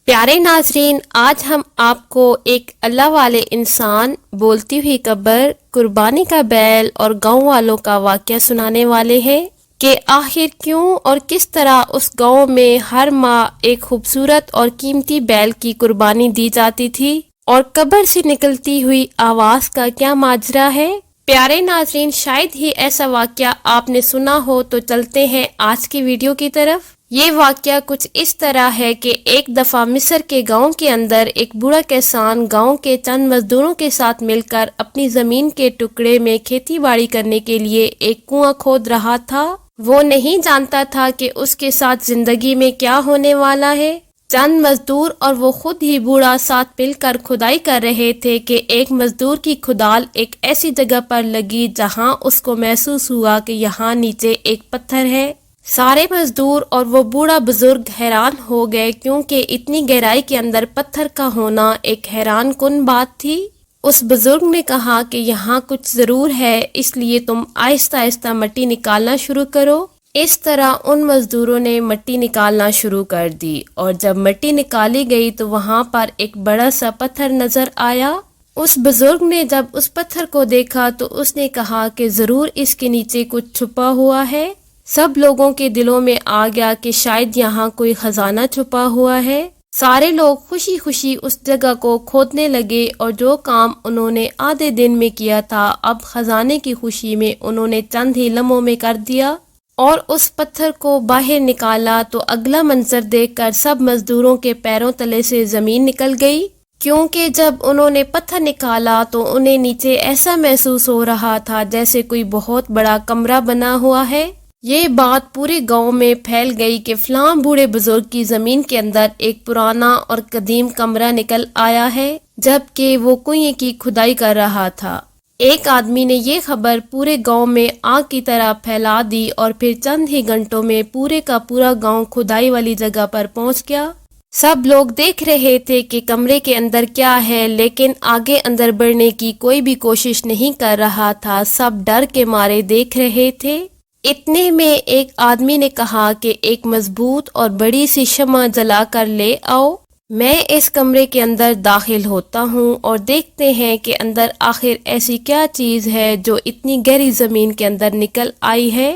پیارے ناظرین، آج ہم آپ کو ایک اللہ والے انسان، بولتی ہوئی قبر، قربانی کا بیل اور گاؤں والوں کا واقعہ سنانے والے ہیں کہ آخر کیوں اور کس طرح اس گاؤں میں ہر ماہ ایک خوبصورت اور قیمتی بیل کی قربانی دی جاتی تھی، اور قبر سے نکلتی ہوئی آواز کا کیا ماجرا ہے۔ پیارے ناظرین، شاید ہی ایسا واقعہ آپ نے سنا ہو، تو چلتے ہیں آج کی ویڈیو کی طرف۔ یہ واقعہ کچھ اس طرح ہے کہ ایک دفعہ مصر کے گاؤں کے اندر ایک بوڑھا کسان گاؤں کے چند مزدوروں کے ساتھ مل کر اپنی زمین کے ٹکڑے میں کھیتی باڑی کرنے کے لیے ایک کنواں کھود رہا تھا۔ وہ نہیں جانتا تھا کہ اس کے ساتھ زندگی میں کیا ہونے والا ہے۔ چند مزدور اور وہ خود ہی بوڑھا ساتھ مل کر کھدائی کر رہے تھے کہ ایک مزدور کی کھدال ایک ایسی جگہ پر لگی جہاں اس کو محسوس ہوا کہ یہاں نیچے ایک پتھر ہے۔ سارے مزدور اور وہ بوڑھا بزرگ حیران ہو گئے، کیونکہ اتنی گہرائی کے اندر پتھر کا ہونا ایک حیران کن بات تھی۔ اس بزرگ نے کہا کہ یہاں کچھ ضرور ہے، اس لیے تم آہستہ آہستہ مٹی نکالنا شروع کرو۔ اس طرح ان مزدوروں نے مٹی نکالنا شروع کر دی، اور جب مٹی نکالی گئی تو وہاں پر ایک بڑا سا پتھر نظر آیا۔ اس بزرگ نے جب اس پتھر کو دیکھا تو اس نے کہا کہ ضرور اس کے نیچے کچھ چھپا ہوا ہے۔ سب لوگوں کے دلوں میں آ گیا کہ شاید یہاں کوئی خزانہ چھپا ہوا ہے۔ سارے لوگ خوشی خوشی اس جگہ کو کھودنے لگے، اور جو کام انہوں نے آدھے دن میں کیا تھا، اب خزانے کی خوشی میں انہوں نے چند ہی لمحوں میں کر دیا، اور اس پتھر کو باہر نکالا تو اگلا منظر دیکھ کر سب مزدوروں کے پیروں تلے سے زمین نکل گئی، کیونکہ جب انہوں نے پتھر نکالا تو انہیں نیچے ایسا محسوس ہو رہا تھا جیسے کوئی بہت بڑا کمرہ بنا ہوا ہے۔ یہ بات پورے گاؤں میں پھیل گئی کہ فلاں بوڑھے بزرگ کی زمین کے اندر ایک پرانا اور قدیم کمرہ نکل آیا ہے، جبکہ وہ کنویں کی کھدائی کر رہا تھا۔ ایک آدمی نے یہ خبر پورے گاؤں میں آگ کی طرح پھیلا دی، اور پھر چند ہی گھنٹوں میں پورے کا پورا گاؤں کھدائی والی جگہ پر پہنچ گیا۔ سب لوگ دیکھ رہے تھے کہ کمرے کے اندر کیا ہے، لیکن آگے اندر بڑھنے کی کوئی بھی کوشش نہیں کر رہا تھا۔ سب ڈر کے مارے دیکھ رہے تھے۔ اتنے میں ایک آدمی نے کہا کہ ایک مضبوط اور بڑی سی شمع جلا کر لے آؤ، میں اس کمرے کے اندر داخل ہوتا ہوں اور دیکھتے ہیں کہ اندر آخر ایسی کیا چیز ہے جو اتنی گہری زمین کے اندر نکل آئی ہے۔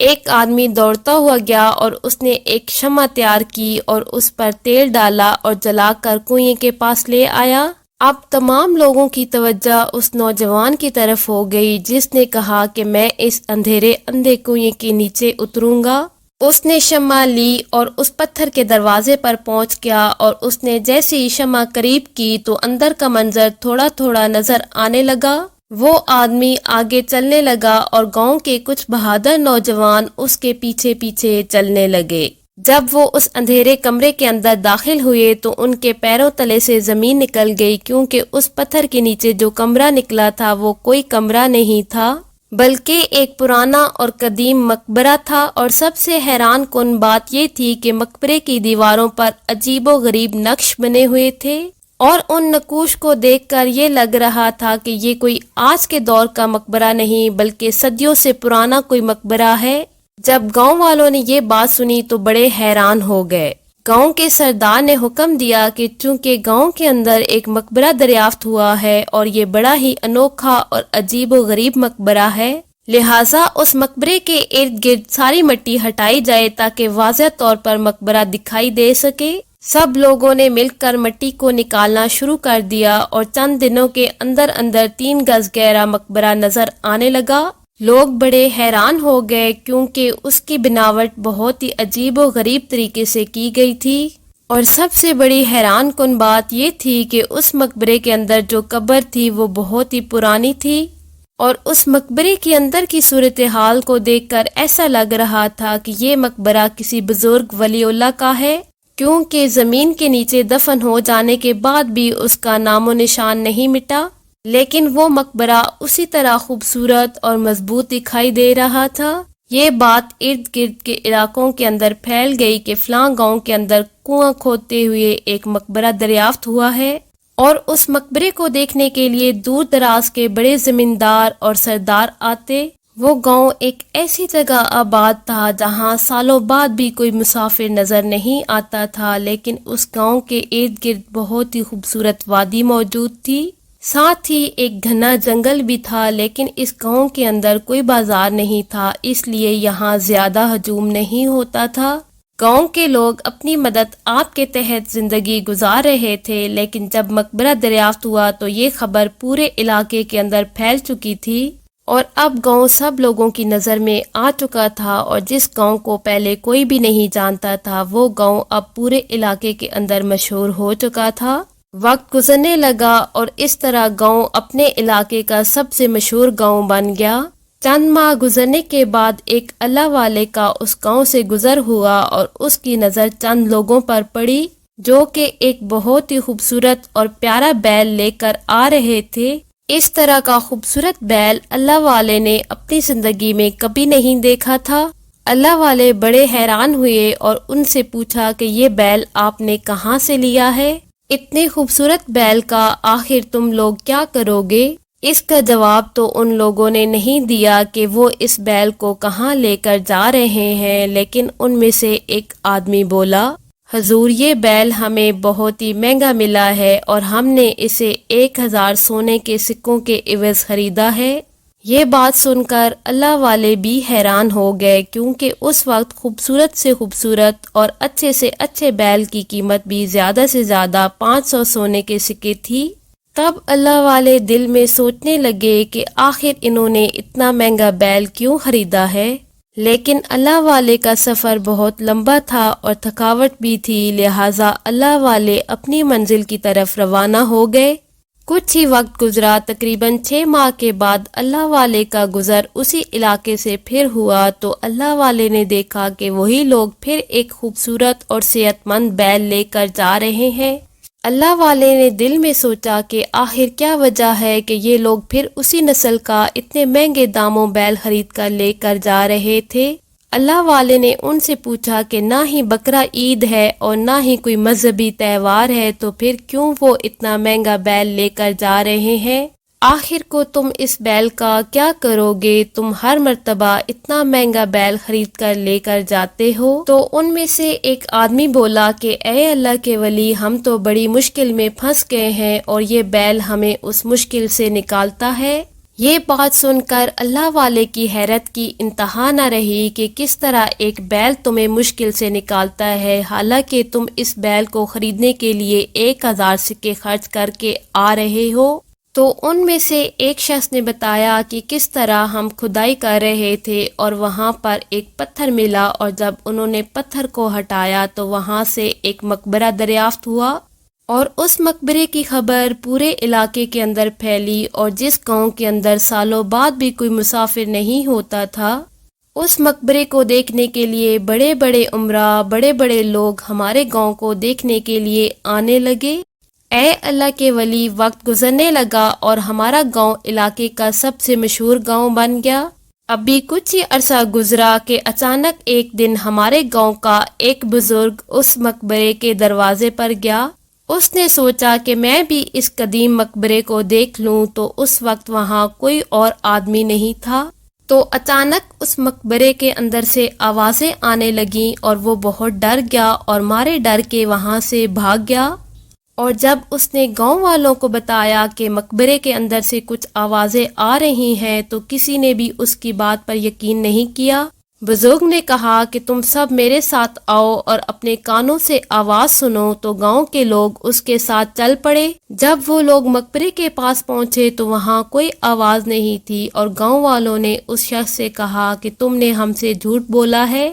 ایک آدمی دوڑتا ہوا گیا اور اس نے ایک شمع تیار کی اور اس پر تیل ڈالا اور جلا کر کنویں کے پاس لے آیا۔ اب تمام لوگوں کی توجہ اس نوجوان کی طرف ہو گئی جس نے کہا کہ میں اس اندھیرے اندھے کنویں کے نیچے اتروں گا۔ اس نے شمع لی اور اس پتھر کے دروازے پر پہنچ گیا، اور اس نے جیسے ہی شمع قریب کی تو اندر کا منظر تھوڑا تھوڑا نظر آنے لگا۔ وہ آدمی آگے چلنے لگا اور گاؤں کے کچھ بہادر نوجوان اس کے پیچھے پیچھے چلنے لگے۔ جب وہ اس اندھیرے کمرے کے اندر داخل ہوئے تو ان کے پیروں تلے سے زمین نکل گئی، کیونکہ اس پتھر کے نیچے جو کمرہ نکلا تھا وہ کوئی کمرہ نہیں تھا، بلکہ ایک پرانا اور قدیم مقبرہ تھا۔ اور سب سے حیران کن بات یہ تھی کہ مقبرے کی دیواروں پر عجیب و غریب نقش بنے ہوئے تھے، اور ان نقوش کو دیکھ کر یہ لگ رہا تھا کہ یہ کوئی آج کے دور کا مقبرہ نہیں بلکہ صدیوں سے پرانا کوئی مقبرہ ہے۔ جب گاؤں والوں نے یہ بات سنی تو بڑے حیران ہو گئے۔ گاؤں کے سردار نے حکم دیا کہ چونکہ گاؤں کے اندر ایک مقبرہ دریافت ہوا ہے اور یہ بڑا ہی انوکھا اور عجیب و غریب مقبرہ ہے، لہٰذا اس مقبرے کے ارد گرد ساری مٹی ہٹائی جائے تاکہ واضح طور پر مقبرہ دکھائی دے سکے۔ سب لوگوں نے مل کر مٹی کو نکالنا شروع کر دیا، اور چند دنوں کے اندر اندر 3 گز گہرا مقبرہ نظر آنے لگا۔ لوگ بڑے حیران ہو گئے، کیونکہ اس کی بناوٹ بہت ہی عجیب و غریب طریقے سے کی گئی تھی، اور سب سے بڑی حیران کن بات یہ تھی کہ اس مقبرے کے اندر جو قبر تھی وہ بہت ہی پرانی تھی، اور اس مقبرے کے اندر کی صورتحال کو دیکھ کر ایسا لگ رہا تھا کہ یہ مقبرہ کسی بزرگ ولی اللہ کا ہے، کیونکہ زمین کے نیچے دفن ہو جانے کے بعد بھی اس کا نام و نشان نہیں مٹا، لیکن وہ مقبرہ اسی طرح خوبصورت اور مضبوط دکھائی دے رہا تھا۔ یہ بات ارد گرد کے علاقوں کے اندر پھیل گئی کہ فلاں گاؤں کے اندر کنواں کھودتے ہوئے ایک مقبرہ دریافت ہوا ہے، اور اس مقبرے کو دیکھنے کے لیے دور دراز کے بڑے زمیندار اور سردار آتے۔ وہ گاؤں ایک ایسی جگہ آباد تھا جہاں سالوں بعد بھی کوئی مسافر نظر نہیں آتا تھا، لیکن اس گاؤں کے ارد گرد بہت ہی خوبصورت وادی موجود تھی، ساتھ ہی ایک گھنا جنگل بھی تھا، لیکن اس گاؤں کے اندر کوئی بازار نہیں تھا، اس لیے یہاں زیادہ ہجوم نہیں ہوتا تھا۔ گاؤں کے لوگ اپنی مدد آپ کے تحت زندگی گزار رہے تھے، لیکن جب مقبرہ دریافت ہوا تو یہ خبر پورے علاقے کے اندر پھیل چکی تھی، اور اب گاؤں سب لوگوں کی نظر میں آ چکا تھا، اور جس گاؤں کو پہلے کوئی بھی نہیں جانتا تھا وہ گاؤں اب پورے علاقے کے اندر مشہور ہو چکا تھا۔ وقت گزرنے لگا اور اس طرح گاؤں اپنے علاقے کا سب سے مشہور گاؤں بن گیا۔ چند ماہ گزرنے کے بعد ایک اللہ والے کا اس گاؤں سے گزر ہوا اور اس کی نظر چند لوگوں پر پڑی جو کہ ایک بہت ہی خوبصورت اور پیارا بیل لے کر آ رہے تھے۔ اس طرح کا خوبصورت بیل اللہ والے نے اپنی زندگی میں کبھی نہیں دیکھا تھا۔ اللہ والے بڑے حیران ہوئے اور ان سے پوچھا کہ یہ بیل آپ نے کہاں سے لیا ہے؟ اتنے خوبصورت بیل کا آخر تم لوگ کیا کرو گے؟ اس کا جواب تو ان لوگوں نے نہیں دیا کہ وہ اس بیل کو کہاں لے کر جا رہے ہیں، لیکن ان میں سے ایک آدمی بولا، حضور یہ بیل ہمیں بہت ہی مہنگا ملا ہے اور ہم نے اسے 1000 سونے کے سکوں کے عوض خریدا ہے۔ یہ بات سن کر اللہ والے بھی حیران ہو گئے، کیونکہ اس وقت خوبصورت سے خوبصورت اور اچھے سے اچھے بیل کی قیمت بھی زیادہ سے زیادہ 500 سونے کے سکے تھی۔ تب اللہ والے دل میں سوچنے لگے کہ آخر انہوں نے اتنا مہنگا بیل کیوں خریدا ہے، لیکن اللہ والے کا سفر بہت لمبا تھا اور تھکاوٹ بھی تھی، لہٰذا اللہ والے اپنی منزل کی طرف روانہ ہو گئے۔ کچھ ہی وقت گزرا، تقریباً 6 ماہ کے بعد اللہ والے کا گزر اسی علاقے سے پھر ہوا تو اللہ والے نے دیکھا کہ وہی لوگ پھر ایک خوبصورت اور صحت مند بیل لے کر جا رہے ہیں۔ اللہ والے نے دل میں سوچا کہ آخر کیا وجہ ہے کہ یہ لوگ پھر اسی نسل کا اتنے مہنگے داموں بیل خرید کر لے کر جا رہے تھے۔ اللہ والے نے ان سے پوچھا کہ نہ ہی بقرہ عید ہے اور نہ ہی کوئی مذہبی تہوار ہے، تو پھر کیوں وہ اتنا مہنگا بیل لے کر جا رہے ہیں؟ آخر کو تم اس بیل کا کیا کرو گے؟ تم ہر مرتبہ اتنا مہنگا بیل خرید کر لے کر جاتے ہو۔ تو ان میں سے ایک آدمی بولا کہ اے اللہ کے ولی، ہم تو بڑی مشکل میں پھنس گئے ہیں اور یہ بیل ہمیں اس مشکل سے نکالتا ہے۔ یہ بات سن کر اللہ والے کی حیرت کی انتہا نہ رہی کہ کس طرح ایک بیل تمہیں مشکل سے نکالتا ہے، حالانکہ تم اس بیل کو خریدنے کے لیے 1000 سکے خرچ کر کے آ رہے ہو۔ تو ان میں سے ایک شخص نے بتایا کہ کس طرح ہم کھدائی کر رہے تھے اور وہاں پر ایک پتھر ملا، اور جب انہوں نے پتھر کو ہٹایا تو وہاں سے ایک مقبرہ دریافت ہوا، اور اس مقبرے کی خبر پورے علاقے کے اندر پھیلی، اور جس گاؤں کے اندر سالوں بعد بھی کوئی مسافر نہیں ہوتا تھا، اس مقبرے کو دیکھنے کے لیے بڑے بڑے عمرا، بڑے بڑے لوگ ہمارے گاؤں کو دیکھنے کے لیے آنے لگے۔ اے اللہ کے ولی، وقت گزرنے لگا اور ہمارا گاؤں علاقے کا سب سے مشہور گاؤں بن گیا۔ ابھی کچھ ہی عرصہ گزرا کہ اچانک ایک دن ہمارے گاؤں کا ایک بزرگ اس مقبرے کے دروازے پر گیا۔ اس نے سوچا کہ میں بھی اس قدیم مقبرے کو دیکھ لوں، تو اس وقت وہاں کوئی اور آدمی نہیں تھا۔ تو اچانک اس مقبرے کے اندر سے آوازیں آنے لگیں اور وہ بہت ڈر گیا اور مارے ڈر کے وہاں سے بھاگ گیا۔ اور جب اس نے گاؤں والوں کو بتایا کہ مقبرے کے اندر سے کچھ آوازیں آ رہی ہیں، تو کسی نے بھی اس کی بات پر یقین نہیں کیا۔ بزرگ نے کہا کہ تم سب میرے ساتھ آؤ اور اپنے کانوں سے آواز سنو، تو گاؤں کے لوگ اس کے ساتھ چل پڑے۔ جب وہ لوگ مقبرے کے پاس پہنچے تو وہاں کوئی آواز نہیں تھی، اور گاؤں والوں نے اس شخص سے کہا کہ تم نے ہم سے جھوٹ بولا ہے،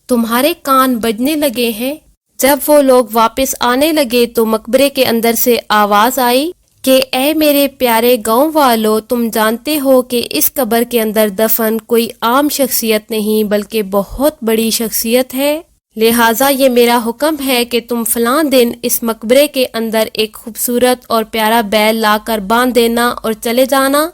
تمہارے کان بجنے لگے ہیں۔ جب وہ لوگ واپس آنے لگے تو مقبرے کے اندر سے آواز آئی کہ اے میرے پیارے گاؤں والو، تم جانتے ہو کہ اس قبر کے اندر دفن کوئی عام شخصیت نہیں بلکہ بہت بڑی شخصیت ہے، لہٰذا یہ میرا حکم ہے کہ تم فلاں دن اس مقبرے کے اندر ایک خوبصورت اور پیارا بیل لا کر باندھ دینا اور چلے جانا۔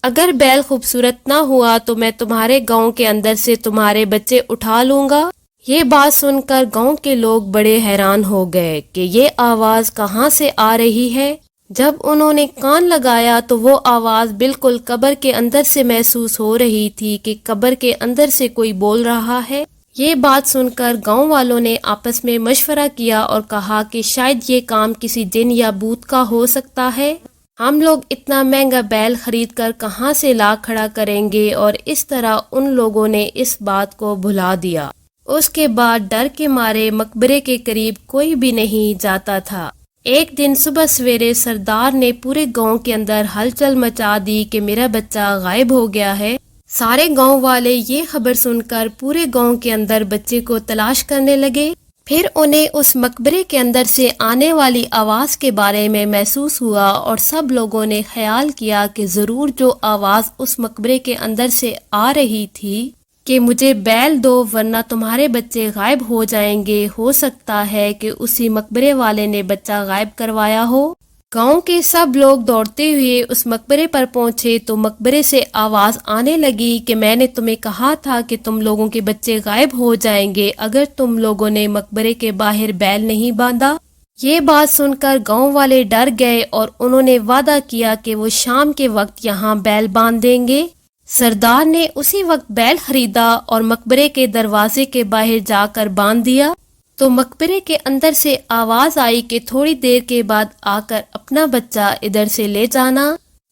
اگر بیل خوبصورت نہ ہوا تو میں تمہارے گاؤں کے اندر سے تمہارے بچے اٹھا لوں گا۔ یہ بات سن کر گاؤں کے لوگ بڑے حیران ہو گئے کہ یہ آواز کہاں سے آ رہی ہے۔ جب انہوں نے کان لگایا تو وہ آواز بالکل قبر کے اندر سے محسوس ہو رہی تھی کہ قبر کے اندر سے کوئی بول رہا ہے۔ یہ بات سن کر گاؤں والوں نے آپس میں مشورہ کیا اور کہا کہ شاید یہ کام کسی جن یا بھوت کا ہو سکتا ہے۔ ہم لوگ اتنا مہنگا بیل خرید کر کہاں سے لا کھڑا کریں گے، اور اس طرح ان لوگوں نے اس بات کو بھلا دیا۔ اس کے بعد ڈر کے مارے مقبرے کے قریب کوئی بھی نہیں جاتا تھا۔ ایک دن صبح سویرے سردار نے پورے گاؤں کے اندر ہلچل مچا دی کہ میرا بچہ غائب ہو گیا ہے۔ سارے گاؤں والے یہ خبر سن کر پورے گاؤں کے اندر بچے کو تلاش کرنے لگے۔ پھر انہیں اس مقبرے کے اندر سے آنے والی آواز کے بارے میں محسوس ہوا، اور سب لوگوں نے خیال کیا کہ ضرور جو آواز اس مقبرے کے اندر سے آ رہی تھی کہ مجھے بیل دو ورنہ تمہارے بچے غائب ہو جائیں گے، ہو سکتا ہے کہ اسی مقبرے والے نے بچہ غائب کروایا ہو۔ گاؤں کے سب لوگ دوڑتے ہوئے اس مقبرے پر پہنچے تو مقبرے سے آواز آنے لگی کہ میں نے تمہیں کہا تھا کہ تم لوگوں کے بچے غائب ہو جائیں گے اگر تم لوگوں نے مقبرے کے باہر بیل نہیں باندھا۔ یہ بات سن کر گاؤں والے ڈر گئے اور انہوں نے وعدہ کیا کہ وہ شام کے وقت یہاں بیل باندھ دیں گے۔ سردار نے اسی وقت بیل خریدا اور مقبرے کے دروازے کے باہر جا کر باندھ دیا تو مقبرے کے اندر سے آواز آئی کہ تھوڑی دیر کے بعد آ کر اپنا بچہ ادھر سے لے جانا۔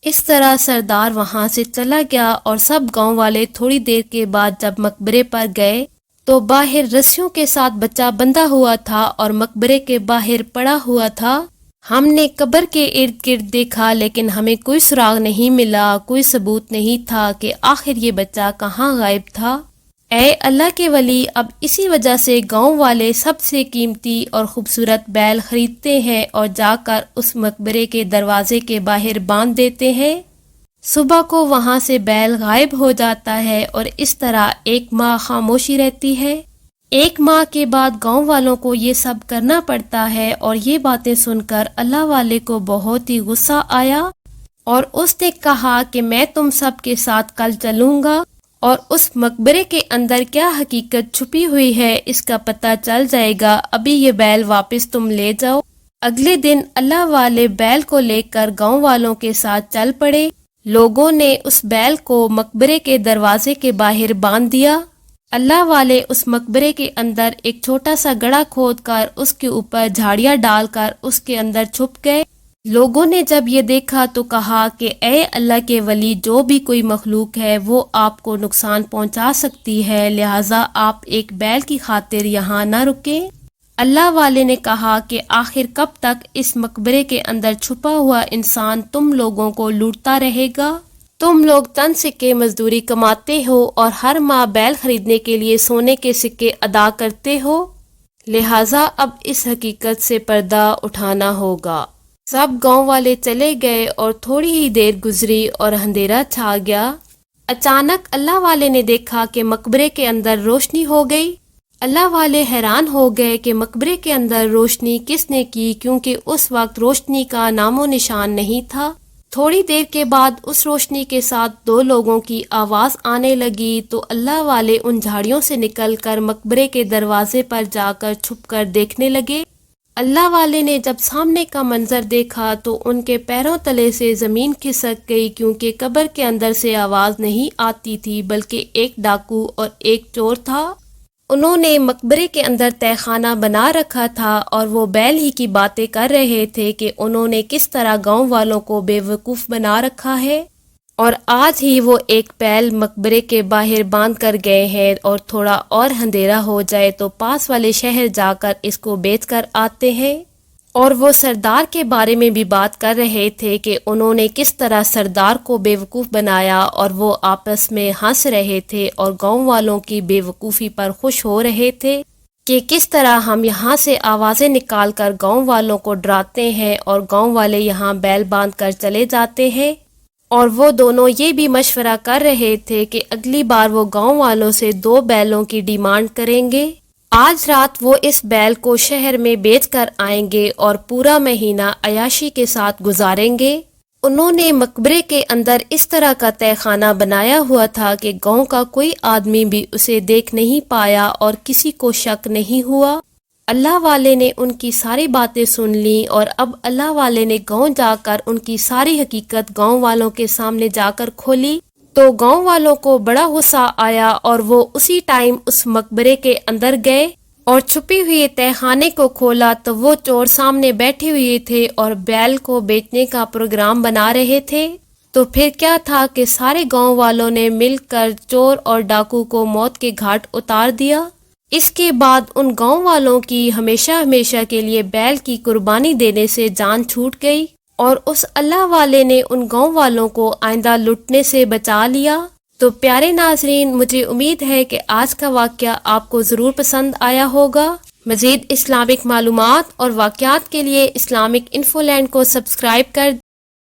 اس طرح سردار وہاں سے چلا گیا اور سب گاؤں والے تھوڑی دیر کے بعد جب مقبرے پر گئے تو باہر رسیوں کے ساتھ بچہ بندھا ہوا تھا اور مقبرے کے باہر پڑا ہوا تھا۔ ہم نے قبر کے ارد گرد دیکھا لیکن ہمیں کوئی سراغ نہیں ملا، کوئی ثبوت نہیں تھا کہ آخر یہ بچہ کہاں غائب تھا۔ اے اللہ کے ولی، اب اسی وجہ سے گاؤں والے سب سے قیمتی اور خوبصورت بیل خریدتے ہیں اور جا کر اس مقبرے کے دروازے کے باہر باندھ دیتے ہیں۔ صبح کو وہاں سے بیل غائب ہو جاتا ہے اور اس طرح ایک ماہ خاموشی رہتی ہے۔ ایک ماہ کے بعد گاؤں والوں کو یہ سب کرنا پڑتا ہے، اور یہ باتیں سن کر اللہ والے کو بہت ہی غصہ آیا اور اس نے کہا کہ میں تم سب کے ساتھ کل چلوں گا اور اس مقبرے کے اندر کیا حقیقت چھپی ہوئی ہے اس کا پتہ چل جائے گا، ابھی یہ بیل واپس تم لے جاؤ۔ اگلے دن اللہ والے بیل کو لے کر گاؤں والوں کے ساتھ چل پڑے۔ لوگوں نے اس بیل کو مقبرے کے دروازے کے باہر باندھ دیا۔ اللہ والے اس مقبرے کے اندر ایک چھوٹا سا گڑھا کھود کر اس کے اوپر جھاڑیاں ڈال کر اس کے اندر چھپ گئے۔ لوگوں نے جب یہ دیکھا تو کہا کہ اے اللہ کے ولی، جو بھی کوئی مخلوق ہے وہ آپ کو نقصان پہنچا سکتی ہے، لہٰذا آپ ایک بیل کی خاطر یہاں نہ رکیں۔ اللہ والے نے کہا کہ آخر کب تک اس مقبرے کے اندر چھپا ہوا انسان تم لوگوں کو لوٹتا رہے گا؟ تم لوگ تن سکے مزدوری کماتے ہو اور ہر ماہ بیل خریدنے کے لیے سونے کے سکے ادا کرتے ہو، لہٰذا اب اس حقیقت سے پردہ اٹھانا ہوگا۔ سب گاؤں والے چلے گئے اور تھوڑی ہی دیر گزری اور اندھیرا چھا گیا۔ اچانک اللہ والے نے دیکھا کہ مقبرے کے اندر روشنی ہو گئی۔ اللہ والے حیران ہو گئے کہ مقبرے کے اندر روشنی کس نے کی، کیونکہ اس وقت روشنی کا نام و نشان نہیں تھا۔ تھوڑی دیر کے بعد اس روشنی کے ساتھ دو لوگوں کی آواز آنے لگی تو اللہ والے ان جھاڑیوں سے نکل کر مقبرے کے دروازے پر جا کر چھپ کر دیکھنے لگے۔ اللہ والے نے جب سامنے کا منظر دیکھا تو ان کے پیروں تلے سے زمین کھسک گئی، کیونکہ قبر کے اندر سے آواز نہیں آتی تھی بلکہ ایک ڈاکو اور ایک چور تھا۔ انہوں نے مقبرے کے اندر تہہ خانہ بنا رکھا تھا اور وہ بیل ہی کی باتیں کر رہے تھے کہ انہوں نے کس طرح گاؤں والوں کو بے وقوف بنا رکھا ہے، اور آج ہی وہ ایک بیل مقبرے کے باہر باندھ کر گئے ہیں، اور تھوڑا اور اندھیرا ہو جائے تو پاس والے شہر جا کر اس کو بیچ کر آتے ہیں۔ اور وہ سردار کے بارے میں بھی بات کر رہے تھے کہ انہوں نے کس طرح سردار کو بے وقوف بنایا، اور وہ آپس میں ہنس رہے تھے اور گاؤں والوں کی بے وقوفی پر خوش ہو رہے تھے کہ کس طرح ہم یہاں سے آوازیں نکال کر گاؤں والوں کو ڈراتے ہیں اور گاؤں والے یہاں بیل باندھ کر چلے جاتے ہیں۔ اور وہ دونوں یہ بھی مشورہ کر رہے تھے کہ اگلی بار وہ گاؤں والوں سے 2 بیلوں کی ڈیمانڈ کریں گے۔ آج رات وہ اس بیل کو شہر میں بیچ کر آئیں گے اور پورا مہینہ عیاشی کے ساتھ گزاریں گے۔ انہوں نے مقبرے کے اندر اس طرح کا تہہ خانہ بنایا ہوا تھا کہ گاؤں کا کوئی آدمی بھی اسے دیکھ نہیں پایا اور کسی کو شک نہیں ہوا۔ اللہ والے نے ان کی ساری باتیں سن لیں اور اب اللہ والے نے گاؤں جا کر ان کی ساری حقیقت گاؤں والوں کے سامنے جا کر کھولی تو گاؤں والوں کو بڑا غصہ آیا اور وہ اسی ٹائم اس مقبرے کے اندر گئے اور چھپی ہوئی تہہ خانے کو کھولا تو وہ چور سامنے بیٹھے ہوئے تھے اور بیل کو بیچنے کا پروگرام بنا رہے تھے۔ تو پھر کیا تھا کہ سارے گاؤں والوں نے مل کر چور اور ڈاکو کو موت کے گھاٹ اتار دیا۔ اس کے بعد ان گاؤں والوں کی ہمیشہ ہمیشہ کے لیے بیل کی قربانی دینے سے جان چھوٹ گئی اور اس اللہ والے نے ان گاؤں والوں کو آئندہ لٹنے سے بچا لیا۔ تو پیارے ناظرین، مجھے امید ہے کہ آج کا واقعہ آپ کو ضرور پسند آیا ہوگا۔ مزید اسلامک معلومات اور واقعات کے لیے اسلامک انفو لینڈ کو سبسکرائب کر